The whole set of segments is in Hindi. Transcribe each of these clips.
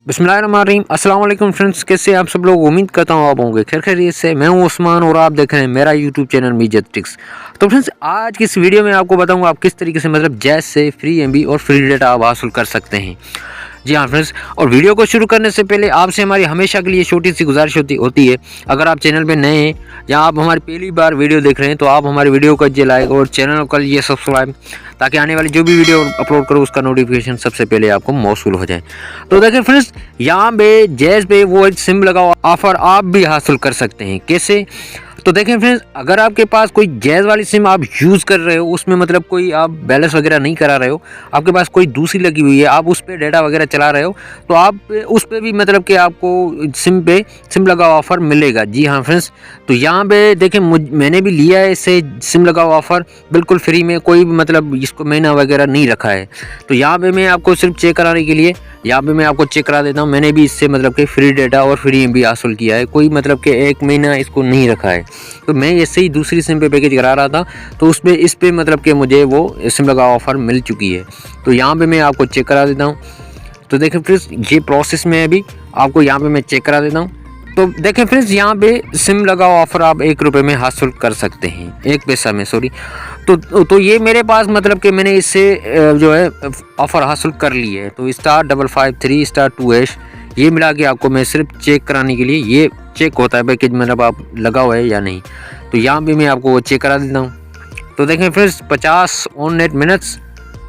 बिस्मिल्लाहिर्रहमानिर्रहीम। अस्सलाम वालेकुम फ्रेंड्स, कैसे आप सब लोग। उम्मीद करता हूँ आप होंगे खैर खैरियत से। मैं हूँ उस्मान और आप देख रहे हैं मेरा यूट्यूब चैनल मीजत ट्रिक्स। तो फ्रेंड्स, आज की इस वीडियो में आपको बताऊंगा आप किस तरीके से मतलब जैज़ से फ्री एमबी और फ्री डेटा आप हासिल कर सकते हैं। जी हाँ फ्रेंड्स, और वीडियो को शुरू करने से पहले आपसे हमारी हमेशा के लिए छोटी सी गुजारिश होती है, अगर आप चैनल पे नए हैं या आप हमारी पहली बार वीडियो देख रहे हैं तो आप हमारे वीडियो को कीजिए लाइक और चैनल को कीजिए सब्सक्राइब, ताकि आने वाली जो भी वीडियो अपलोड करो उसका नोटिफिकेशन सबसे पहले आपको मौसूल हो जाए। तो देखिए फ्रेंड्स, यहाँ पे जैज़ पे वो एक सिम लगाओ ऑफर आप भी हासिल कर सकते हैं। कैसे? तो देखें फ्रेंड्स, अगर आपके पास कोई जैज़ वाली सिम आप यूज़ कर रहे हो, उसमें मतलब कोई आप बैलेंस वगैरह नहीं करा रहे हो, आपके पास कोई दूसरी लगी हुई है, आप उस पर डाटा वगैरह चला रहे हो, तो आप उस पर भी मतलब कि आपको सिम लगा ऑफ़र मिलेगा। जी हाँ फ्रेंड्स, तो यहाँ पे देखें मैंने भी लिया है इससे सिम लगा ऑफ़र बिल्कुल फ्री में, कोई भी मतलब इसको महीना वगैरह नहीं रखा है। तो यहाँ पे मैं आपको सिर्फ चेक कराने के लिए यहाँ पे मैं आपको चेक करा देता हूँ। मैंने भी इससे मतलब कि फ्री डाटा और फ्री एमबी हासिल किया है, कोई मतलब कि एक महीना इसको नहीं रखा है। तो मैं ऐसे ही दूसरी सिम पे पैकेज करा रहा था, तो उसमें इस पे मतलब कि मुझे वो सिम लगा ऑफ़र मिल चुकी है। तो यहाँ पे मैं आपको चेक करा देता हूँ। तो देखें फ्रेंड्स, ये प्रोसेस में अभी आपको यहाँ पे मैं चेक करा देता हूँ। तो देखें फ्रेंड्स, यहाँ पे सिम लगा ऑफ़र आप 1 रुपये में हासिल कर सकते हैं, 1 पैसा में सॉरी। तो ये मेरे पास मतलब कि मैंने इससे जो है ऑफ़र हासिल कर ली है। तो *553*2# ये मिला के आपको मैं सिर्फ चेक कराने के लिए, ये चेक होता है पैकेज मतलब आप लगा हुआ है या नहीं। तो यहाँ पे मैं आपको वो चेक करा देता हूँ। तो देखें फ्रेंड्स, 50 ऑन नेट मिनट्स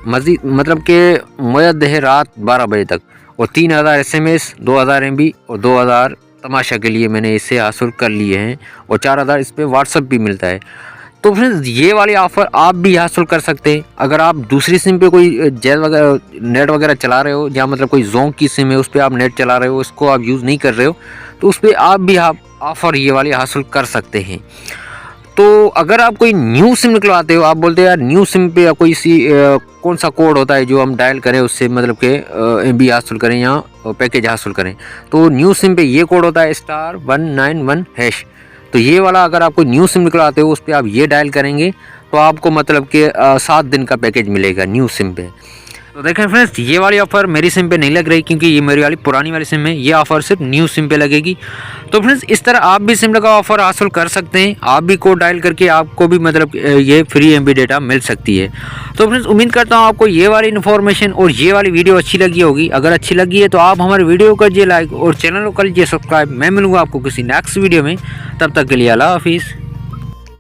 मज़ीद मतलब कि मुयद है रात 12 बजे तक, और 3000 SMS, 2000 MB और 2000 तमाशा के लिए मैंने इसे हासिल कर लिए हैं, और 4000 इस पर व्हाट्सअप भी मिलता है। तो फ्रेंड्स, ये वाली ऑफ़र आप भी हासिल कर सकते हैं। अगर आप दूसरी सिम पे कोई जैज़ वगैरह नेट वगैरह चला रहे हो, या मतलब कोई जोंक की सिम है उस पर आप नेट चला रहे हो, इसको आप यूज़ नहीं कर रहे हो, तो उस पर आप भी ऑफ़र ये वाली हासिल कर सकते हैं। तो अगर आप कोई न्यू सिम निकलवाते हो, आप बोलते हो यार न्यू सिम पे या कोई सी कौन सा कोड होता है जो हम डायल करें उससे मतलब कि एमबी हासिल करें या पैकेज हासिल करें, तो न्यू सिम पे ये कोड होता है *191#। तो ये वाला अगर आप कोई न्यू सिम निकलवाते हो उस पर आप ये डायल करेंगे तो आपको मतलब कि 7 दिन का पैकेज मिलेगा न्यू सिम पे। तो देखें फ्रेंड्स, ये वाली ऑफ़र मेरी सिम पे नहीं लग रही, क्योंकि ये मेरी वाली पुरानी वाली सिम है। ये ऑफ़र सिर्फ न्यू सिम पे लगेगी। तो फ्रेंड्स, इस तरह आप भी सिम लगा ऑफ़र हासिल कर सकते हैं। आप भी कोड डायल करके आपको भी मतलब ये फ्री एमबी डेटा मिल सकती है। तो फ्रेंड्स, उम्मीद करता हूँ आपको ये वाली इन्फॉर्मेशन और ये वाली वीडियो अच्छी लगी होगी। अगर अच्छी लगी है तो आप हमारे वीडियो को कीजिए लाइक और चैनल को कीजिए सब्सक्राइब। मैं मिलूँगा आपको किसी नेक्स्ट वीडियो में, तब तक के लिए अल्लाह हाफिज़।